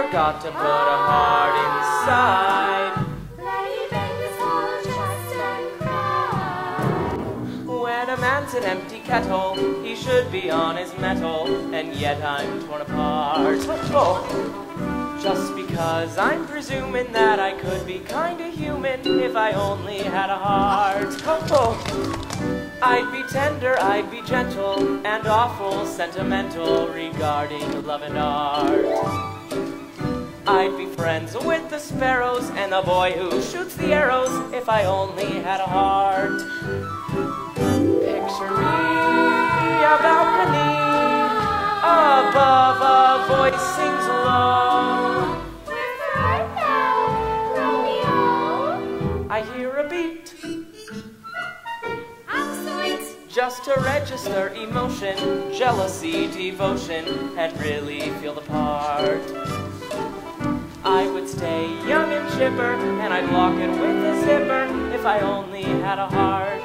forgot to put a heart inside. Let him in his whole chest and cry. When a man's an empty kettle, he should be on his mettle, and yet I'm torn apart. Oh, just because I'm presuming that I could be kinda human if I only had a heart. Oh, I'd be tender, I'd be gentle, and awful sentimental regarding love and art. I'd be friends with the sparrows and the boy who shoots the arrows if I only had a heart. Picture me, a balcony, above a voice sings low. Where's the heart now, Romeo? I hear a beat, Excellent. just to register emotion, jealousy, devotion, and really feel the part. I would stay young and chipper, and I'd lock it with a zipper if I only had a heart.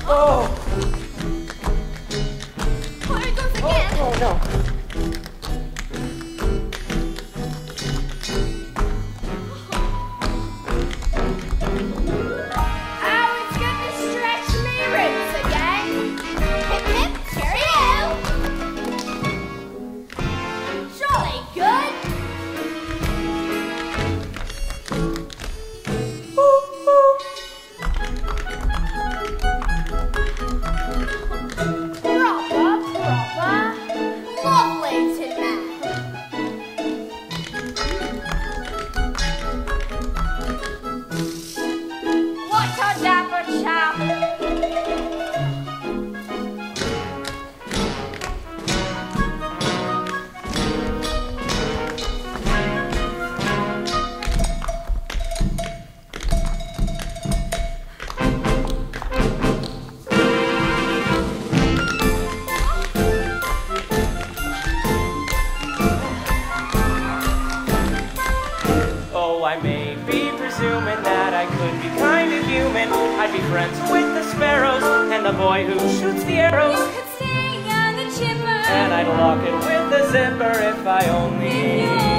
Oh! What are those again? Oh no! Oh, it's good to stretch me roots again. Hip hip, cheerio. Jolly good. Proper. Lovely to know. What a dapper chap! Oh, I may be presuming that I could be kind of human. I'd be friends with the sparrows and the boy who shoots the arrows, You could stay on the chipper. and I'd lock it with a zipper if I only